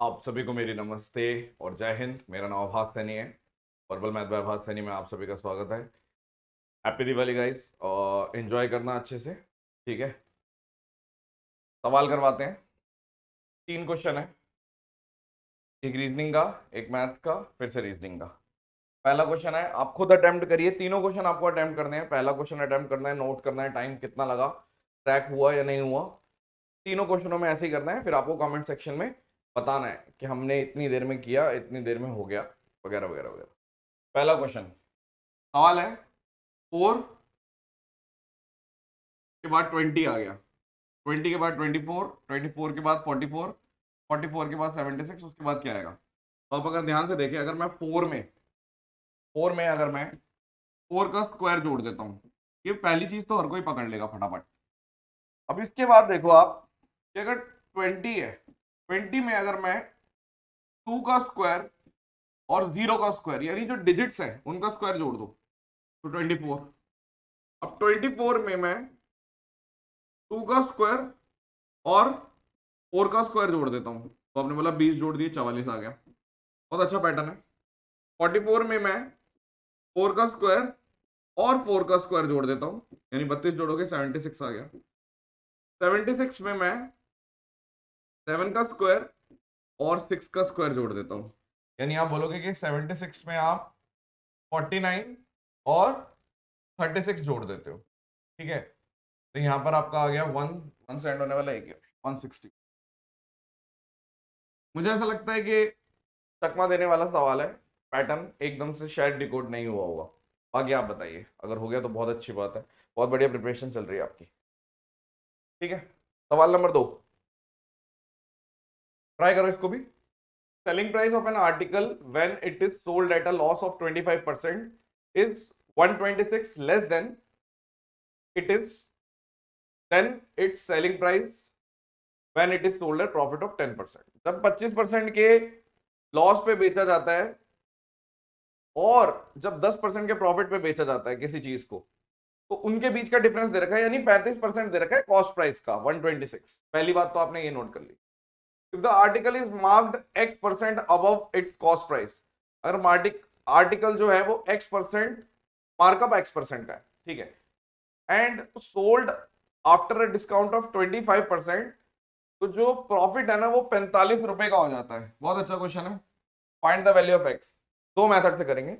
आप सभी को मेरी नमस्ते और जय हिंद। मेरा नाम आभास सैनी है। वर्बल मैथ बाय आभास सैनी में आप सभी का स्वागत है। हैप्पी दिवाली गाइस, और एंजॉय करना अच्छे से। ठीक है, सवाल करवाते हैं। 3 क्वेश्चन है, एक रीजनिंग का, एक मैथ्स का, फिर से रीजनिंग का। पहला क्वेश्चन है, आप खुद अटेम्प्ट करिए। तीनों क्वेश्चन आपको अटेम्प्ट करने हैं। पहला क्वेश्चन अटेम्प्ट करना है, नोट करना है टाइम कितना लगा, ट्रैक हुआ या नहीं हुआ। तीनों क्वेश्चनों में ऐसे ही करना है, फिर आपको कमेंट सेक्शन में बताना है कि हमने इतनी देर में किया, इतनी देर में हो गया, वगैरह वगैरह वगैरह। पहला क्वेश्चन, सवाल है 4 के बाद 20 आ गया, 20 के बाद 24, 24 के बाद 44, 44 के बाद 76, उसके बाद क्या आएगा। तो आप अगर ध्यान से देखें, अगर मैं 4 में अगर मैं 4 का स्क्वायर जोड़ देता हूँ, ये पहली चीज तो हर कोई पकड़ लेगा फटाफट। अब इसके बाद देखो आप कि अगर 20 है, 20 में अगर मैं 2 का स्क्वायर और 0 का स्क्वायर यानी जो डिजिट्स है उनका स्क्वायर जोड़ दो तो 24। अब 24 में मैं 2 का स्क्वायर और 4 का स्क्वायर जोड़ देता हूं, तो आपने बोला 20 जोड़ दिए, 44 आ गया। बहुत अच्छा पैटर्न है। 44 में मैं 4 का स्क्वायर और 4 का स्क्वायर जोड़ देता हूं, यानी 32 जोड़ोगे 76 आ गया। 76 में मैं 7 का स्क्वायर और 6 का स्क्वायर जोड़ देता हूं, यानी आप बोलोगे कि 76 में आप 49 और 36 जोड़ देते हो। ठीक है, तो यहां पर आपका आ गया 1 से एंड होने वाला एक 160। मुझे ऐसा लगता है कि चकमा देने वाला सवाल है, पैटर्न एकदम से शायद डिकोड नहीं हुआ होगा। बाकी आप बताइए, अगर हो गया तो बहुत अच्छी बात है, बहुत बढ़िया प्रिपरेशन चल रही है आपकी। ठीक है, सवाल नंबर 2, ट्राई करो इसको भी। Selling price of an article when it is sold at a loss of 25% is 126 less than it is than its selling price when it is sold at profit of 10%। जब 25% के loss पे बेचा जाता है और जब 10% के प्रॉफिट पे बेचा जाता है किसी चीज को, तो उनके बीच का डिफरेंस दे रखा है, यानी 35% दे रखा है कॉस्ट प्राइस का 126। पहली बात तो आपने ये नोट कर ली। If the article is marked X% above its cost price, अगर आर्टिकल जो है वो X% मार्कअप X% का है, ठीक है, and sold after a discount of 25%, तो जो प्रॉफिट है ना वो 45 रुपए का हो जाता है। बहुत अच्छा क्वेश्चन है। Find the value of x. दो मेथड से करेंगे।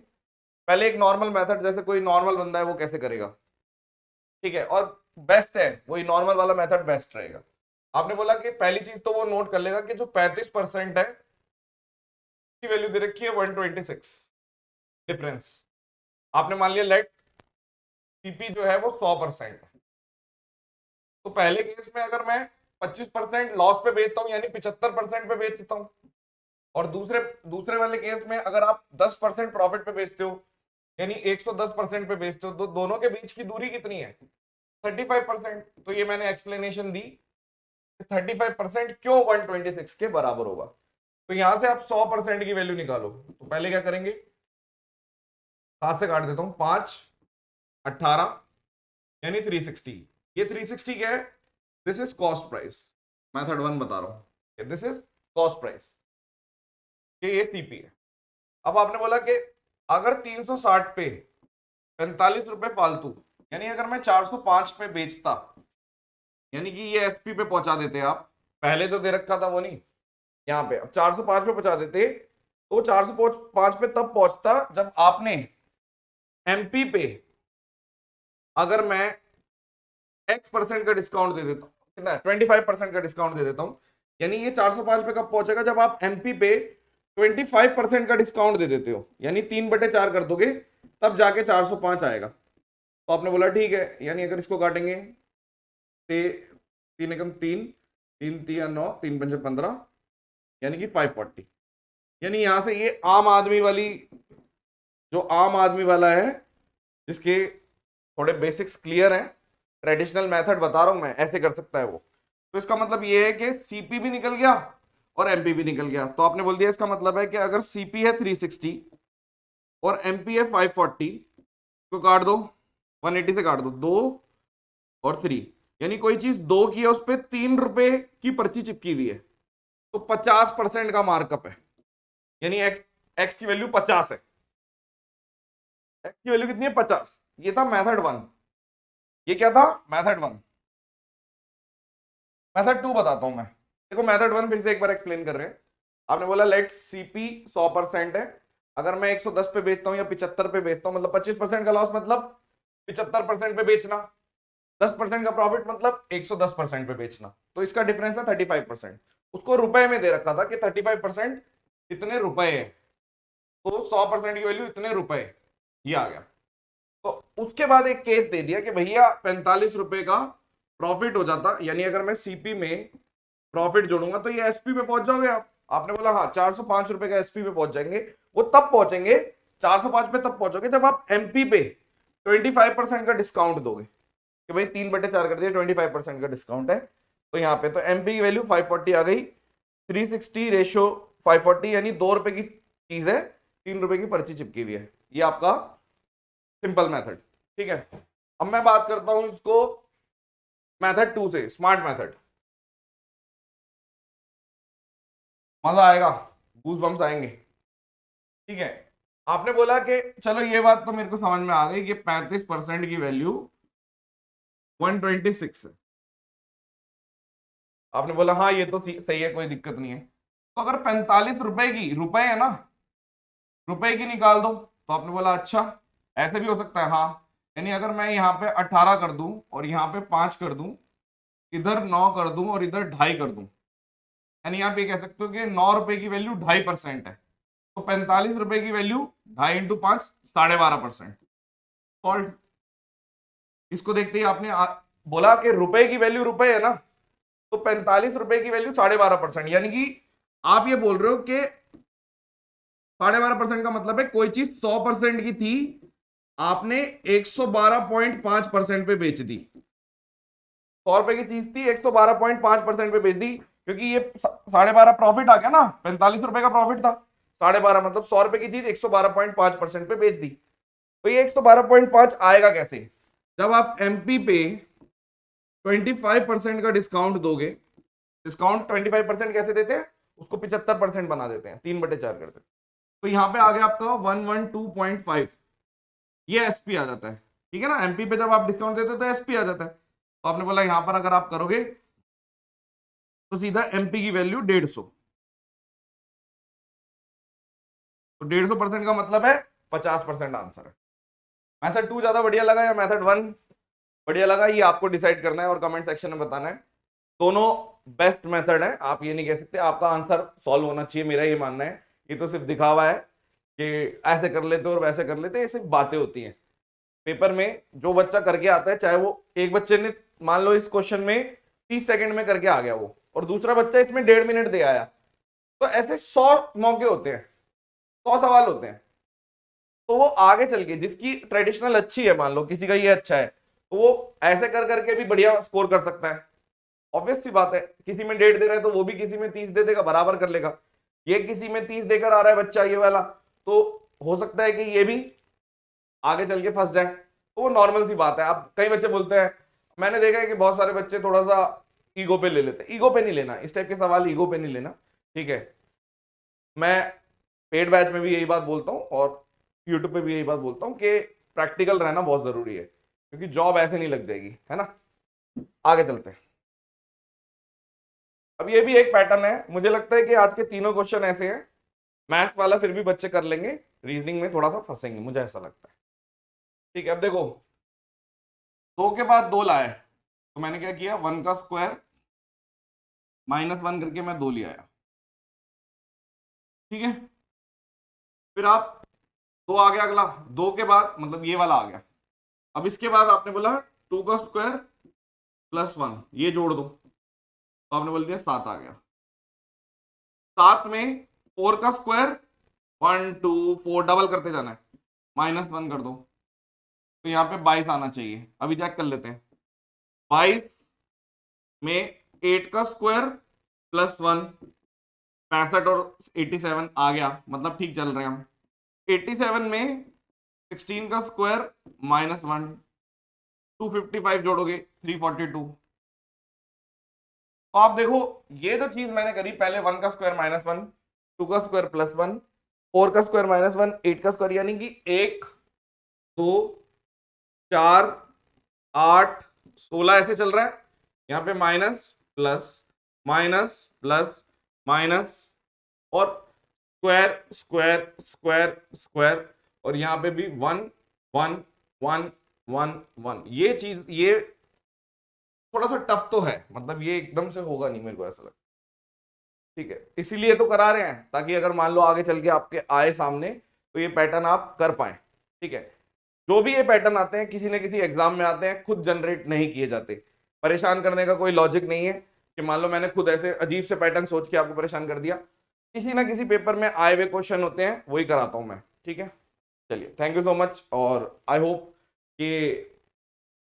पहले एक नॉर्मल मेथड, जैसे कोई नॉर्मल बंदा है वो कैसे करेगा, ठीक है, और बेस्ट है वही नॉर्मल वाला मेथड, बेस्ट रहेगा। आपने बोला कि पहली चीज तो वो नोट कर लेगा कि जो 35% है की वैल्यू दे रखी है 126 डिफरेंस। आपने मान लिया लेट सीपी जो है वो 100% है। तो पहले केस में अगर मैं 25% लॉस पे बेचता हूं यानी 75% पे बेचता हूं, और दूसरे दूसरे वाले केस में अगर आप 10% प्रॉफिट पे बेचते हो यानी 110% पे बेचते हो, तो दोनों के बीच की दूरी कितनी है, 35%। तो ये मैंने एक्सप्लेनेशन दी, 35% क्यों 126 के बराबर होगा। तो यहां से आप 100% की वैल्यू निकालो, तो पहले क्या करेंगे, 7 से काट देता हूं, 5 18 यानी 360। ये 360 क्या है, this is cost price. Method 1 बता रहा हूं, दिस इज कॉस्ट प्राइस, ये सीपी है। अब आपने बोला कि अगर 360 पे 45 रुपए फालतू, यानी अगर मैं 405 पे बेचता, यानी कि ये एसपी पे पहुंचा देते आप, पहले तो दे रखा था वो नहीं, यहाँ पे अब 405 पे पहुंचा देते, तो 405 पे तब पहुंचता जब आपने एमपी पे अगर मैं X% का डिस्काउंट दे देता हूँ, कितना 25% का डिस्काउंट दे देता हूं, यानी ये 405 पे कब पहुंचेगा, जब आप एमपी पे 25% का डिस्काउंट दे देते हो, यानी 3/4 कर दोगे, तब जाके 405 आएगा। तो आपने बोला ठीक है, यानी अगर इसको काटेंगे, 3 एकम 3, 3 3 9, 3 5 15, यानी कि 540। यानी यहां से ये आम आदमी वाली, जो आम आदमी वाला है जिसके थोड़े बेसिक्स क्लियर हैं, ट्रेडिशनल मेथड बता रहा हूं मैं, ऐसे कर सकता है वो। तो इसका मतलब ये है कि सीपी भी निकल गया और एमपी भी निकल गया। तो आपने बोल दिया, इसका मतलब है कि अगर सीपी है 360 और एमपी है 540, तो काट दो, 180 से काट दो, 2 और 3, यानी कोई चीज 2 की है उस पर 3 रुपए की पर्ची चिपकी हुई है, तो 50% का मार्कअप है, यानी एक्स की वैल्यू 50 है। एक्स की वैल्यू कितनी है? 50। ये था मेथड 1। ये क्या था? मेथड 1। मेथड 2 बताता हूं मैं। देखो मेथड 1 फिर से एक बार एक्सप्लेन कर रहे हैं। आपने बोला लेट सीपी 100% है, अगर मैं 110 पे बेचता हूं या 75 पे बेचता हूं, मतलब 25% का लॉस, मतलब 75% पे बेचना। 10% का प्रॉफिट मतलब 110% पे बेचना। तो इसका डिफरेंस था 35%। उसको रुपए में दे रखा था कि 35% इतने रुपए है, तो 100% की वैल्यू इतने रुपए, ये आ गया। तो उसके बाद एक केस दे दिया कि भैया 45 रुपए का प्रॉफिट हो जाता, यानी अगर मैं सीपी में प्रॉफिट जोड़ूंगा तो ये एसपी पे पहुंच जाओगे आप। आपने बोला हाँ 405 रुपए का एसपी पे पहुंच जाएंगे। वो तब पहुंचेंगे, 405 पे तब पहुंचोगे जब आप एमपी पे 25% का डिस्काउंट दोगे कि भाई 3/4 कर दिया, 25% का डिस्काउंट है। तो यहाँ पे तो एमपी की वैल्यू 540 आ गई। 360 रेशो 540, यानी 2 रुपए की चीज है, 3 रुपए की पर्ची चिपकी हुई है। ये आपका सिंपल मेथड, ठीक है। अब मैं बात करता हूं इसको मेथड 2 से, स्मार्ट मेथड। मजा आएगा, गूज बम्स आएंगे, ठीक है। आपने बोला कि चलो ये बात तो मेरे को समझ में आ गई कि 35% की वैल्यू 126 है। आपने बोला हाँ ये तो सही है, कोई दिक्कत नहीं है। तो अगर 45 रुपए की, रुपए है ना, रुपए की निकाल दो। तो आपने बोला अच्छा, ऐसे भी हो सकता है, हाँ। यानी अगर मैं यहाँ पे 18 कर दूं और यहाँ पे 5 कर दूं, इधर 9 कर दूं और इधर 2.5 कर दूं, यानी आप ये कह सकते हो कि 9 रुपए की वैल्यू 2.5% है। तो 45 रुपए की वैल्यू 2.5 × 5 12.5%। सॉल्व। इसको देखते ही आपने बोला कि रुपए की वैल्यू रुपए है ना, तो 45 रुपए की वैल्यू 12.5%, यानी कि आप ये बोल रहे हो कि 12.5% का मतलब है कोई चीज 100% की थी, आपने 112.5% पे बेच दी। 100 रुपए की चीज थी, 112.5% पे बेच दी, क्योंकि ये 12.5 प्रॉफिट आ गया ना, 45 रुपए का प्रॉफिट था, 12.5 मतलब 100 रुपए की चीज 112.5% पे बेच दी। तो ये 112.5 आएगा कैसे? जब आप एमपी पे 25% का डिस्काउंट दोगे। डिस्काउंट 25% कैसे देते हैं? उसको 75% बना देते हैं, 3/4 करते हैं। तो यहां पे आ गया आपका 112.5, ये एसपी आ जाता है, ठीक है ना। एमपी पे जब आप डिस्काउंट देते हो तो एसपी आ जाता है। तो आपने बोला यहां पर अगर आप करोगे तो सीधा एमपी की वैल्यू 150। तो 150% का मतलब है 50% आंसर है। मेथड 2 ज्यादा बढ़िया लगा या मेथड 1 बढ़िया लगा, ये आपको डिसाइड करना है और कमेंट सेक्शन में बताना है। दोनों बेस्ट मेथड है, आप ये नहीं कह सकते। आपका आंसर सॉल्व होना चाहिए, मेरा ये मानना है। ये तो सिर्फ दिखावा है कि ऐसे कर लेते और वैसे कर लेते, ये सिर्फ बातें होती हैं। पेपर में जो बच्चा करके आता है, चाहे वो एक बच्चे ने मान लो इस क्वेश्चन में 30 सेकंड में करके आ गया वो, और दूसरा बच्चा इसमें 1.5 मिनट दे आया, तो ऐसे 100 मौके होते हैं, 100 सवाल होते हैं। तो वो आगे चल के, जिसकी ट्रेडिशनल अच्छी है, मान लो किसी का ये अच्छा है, तो वो ऐसे कर करके भी बढ़िया स्कोर कर सकता है। ऑब्वियस सी बात है, किसी में 1.5 दे रहा है तो वो भी किसी में 30 दे देगा, बराबर कर लेगा। ये किसी में 30 देकर आ रहा है बच्चा, ये वाला, तो हो सकता है कि ये भी आगे चल के फंस जाए। तो वो नॉर्मल सी बात है। आप कई बच्चे बोलते हैं, मैंने देखा है कि बहुत सारे बच्चे थोड़ा सा ईगो पे ले लेते हैं। ईगो पे नहीं लेना, इस टाइप के सवाल ईगो पे नहीं लेना, ठीक है। मैं पेड बैच में भी यही बात बोलता हूँ और यूट्यूब पे भी यही बात बोलता हूँ कि प्रैक्टिकल रहना बहुत जरूरी है, क्योंकि जॉब ऐसे नहीं लग जाएगी, है ना। आगे चलते हैं। अब ये भी एक पैटर्न है, मुझे लगता है कि आज के तीनों क्वेश्चन ऐसे हैं, मैथ्स वाला फिर भी बच्चे कर लेंगे, रीजनिंग में थोड़ा सा फंसेंगे, मुझे ऐसा लगता है। ठीक है, अब देखो 2 के बाद 2 लाए, तो मैंने क्या किया, 1 का स्क्वायर -1 करके मैं 2 ले आया, ठीक है। फिर आप 2 आ गया, अगला 2 के बाद मतलब ये वाला आ गया। अब इसके बाद आपने बोला 2 का स्क्वायर +1, ये जोड़ दो, तो आपने बोल दिया 7 आ गया। 7 में 4 का स्क्वायर, 1 2 4 डबल करते जाना है, -1 कर दो, तो यहाँ पे 22 आना चाहिए। अभी चेक कर लेते हैं, 22 में 8 का स्क्वायर +1, 65 और 87 आ गया, मतलब ठीक चल रहे हैं हम। 87 में 16 का स्क्वायर -1, 255 जोड़ोगे 342, तो आप देखो ये जो चीज मैंने करी, पहले 1 का स्क्वायर -1, 2 का स्क्वायर +1, 4 का स्क्वायर -1, 8 का स्क्वायर, यानी कि 1 2 4 8 16 ऐसे चल रहा है। यहाँ पे minus plus minus plus minus और स्क्वायर स्क्वायर स्क्वायर स्क्वायर, और यहाँ पे भी 1 1 1 1 1। ये चीज ये थोड़ा सा टफ तो है, मतलब ये एकदम से होगा नहीं, मेरे को ऐसा लगता है। ठीक है, इसीलिए तो करा रहे हैं, ताकि अगर मान लो आगे चल के आपके आए सामने तो ये पैटर्न आप कर पाए। ठीक है, जो भी ये पैटर्न आते हैं किसी न किसी एग्जाम में आते हैं, खुद जनरेट नहीं किए जाते। परेशान करने का कोई लॉजिक नहीं है कि मान लो मैंने खुद ऐसे अजीब से पैटर्न सोच के आपको परेशान कर दिया। किसी ना किसी पेपर में आए हुए क्वेश्चन होते हैं, वही कराता हूं मैं। ठीक है, चलिए, थैंक यू सो मच, और आई होप कि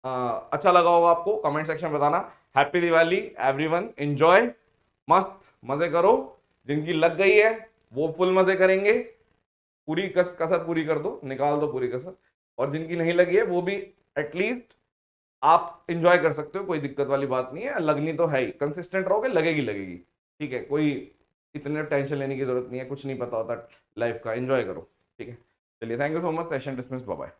अच्छा लगा होगा आपको। कमेंट सेक्शन में बताना। हैप्पी दिवाली एवरीवन, एंजॉय, मस्त मजे करो। जिनकी लग गई है वो फुल मजे करेंगे, पूरी कसर पूरी कर दो, निकाल दो पूरी कसर। और जिनकी नहीं लगी है वो भी एटलीस्ट आप इंजॉय कर सकते हो, कोई दिक्कत वाली बात नहीं है। लगनी तो है ही, कंसिस्टेंट रहोगे लगेगी लगेगी। ठीक है, कोई इतने टेंशन लेने की जरूरत नहीं है, कुछ नहीं पता होता लाइफ का, एंजॉय करो। ठीक है, चलिए, thank you so much, session dismiss, bye bye.